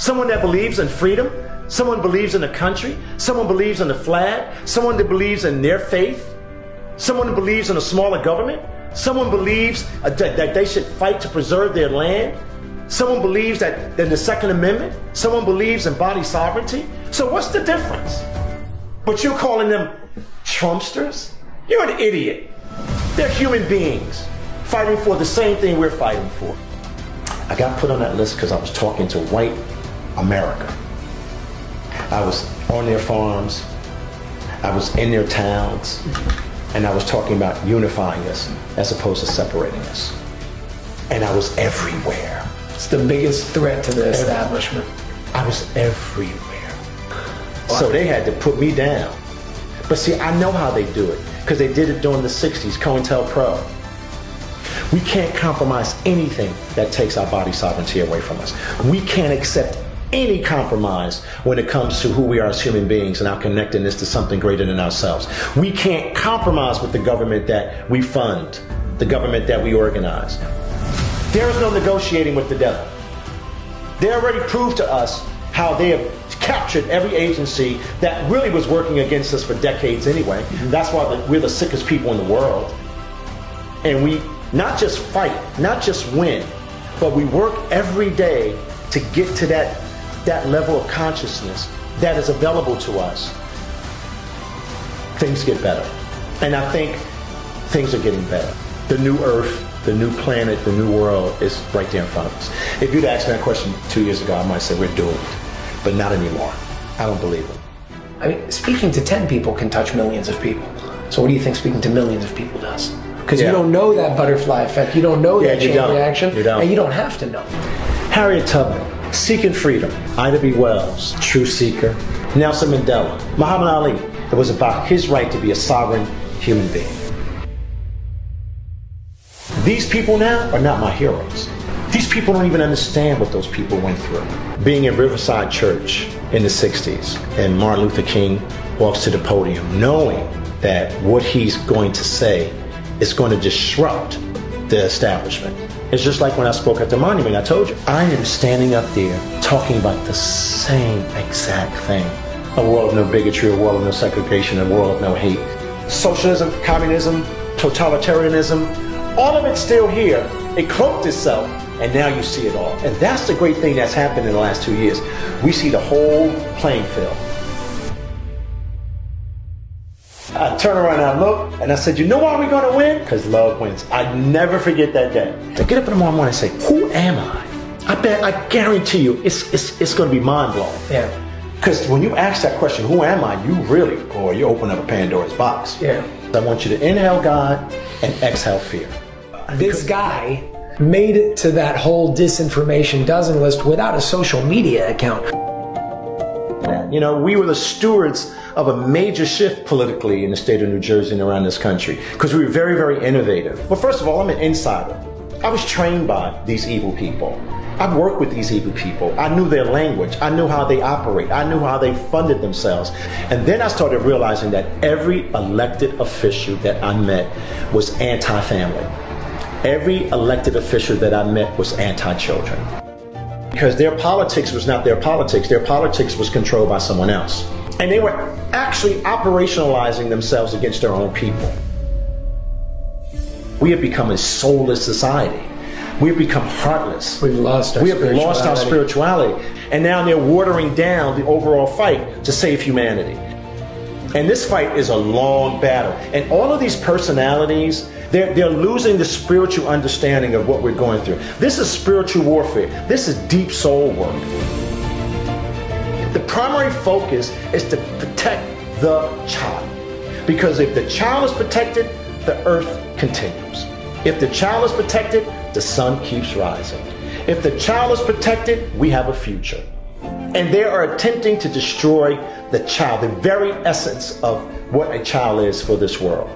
Someone that believes in freedom, someone believes in the country, someone believes in the flag, someone that believes in their faith, someone who believes in a smaller government, someone believes that they should fight to preserve their land, someone believes that in the Second Amendment, someone believes in body sovereignty. So what's the difference? But you're calling them Trumpsters? You're an idiot. They're human beings fighting for the same thing we're fighting for. I got put on that list because I was talking to white America. I was on their farms, I was in their towns, and I was talking about unifying us as opposed to separating us. And I was everywhere. It's the biggest threat to the establishment. I was everywhere. So they had to put me down. But see, I know how they do it, because they did it during the 60s, COINTELPRO. We can't compromise anything that takes our body sovereignty away from us. We can't accept any compromise when it comes to who we are as human beings and our connectedness to something greater than ourselves. We can't compromise with the government that we fund, the government that we organize. There is no negotiating with the devil. They already proved to us how they have captured every agency that really was working against us for decades anyway. That's why we're the sickest people in the world. And we not just fight, not just win, but we work every day to get to that level of consciousness that is available to us. Things get better. And I think things are getting better. The new earth, the new planet, the new world is right there in front of us. If you'd asked me that question 2 years ago, I might say we're doomed, but not anymore. I don't believe it. I mean, speaking to 10 people can touch millions of people. So what do you think speaking to millions of people does? Because you don't know that butterfly effect. You don't know that chain reaction. You don't. And you don't have to know. Harriet Tubman, Seeking Freedom. Ida B. Wells, True Seeker. Nelson Mandela. Muhammad Ali. It was about his right to be a sovereign human being. These people now are not my heroes. These people don't even understand what those people went through. Being in Riverside Church in the 60s, and Martin Luther King walks to the podium knowing that what he's going to say is going to disrupt the establishment. It's just like when I spoke at the monument, I told you, I am standing up there talking about the same exact thing. A world of no bigotry, a world of no segregation, a world of no hate. Socialism, communism, totalitarianism, all of it's still here. It cloaked itself, and now you see it all. And that's the great thing that's happened in the last 2 years. We see the whole playing field. I turn around and I look, and I said, you know why we're going to win? Because love wins. I never forget that day. I get up in the morning and say, who am I? I guarantee you, it's going to be mind-blowing. Yeah. Because when you ask that question, who am I? You really, boy, you open up a Pandora's box. Yeah. I want you to inhale God and exhale fear. This guy made it to that whole disinformation dozen list without a social media account. You know, we were the stewards of a major shift politically in the state of New Jersey and around this country because we were very, very innovative. Well, first of all, I'm an insider. I was trained by these evil people. I've worked with these evil people. I knew their language. I knew how they operate. I knew how they funded themselves. And then I started realizing that every elected official that I met was anti-family. Every elected official that I met was anti-children. Because their politics was not their politics. Their politics was controlled by someone else. And they were actually operationalizing themselves against their own people. We have become a soulless society. We've become heartless. We've lost our spirituality. And now they're watering down the overall fight to save humanity. And this fight is a long battle. And all of these personalities, they're losing the spiritual understanding of what we're going through. This is spiritual warfare. This is deep soul work. The primary focus is to protect the child. Because if the child is protected, the earth continues. If the child is protected, the sun keeps rising. If the child is protected, we have a future. And they are attempting to destroy the child, the very essence of what a child is for this world.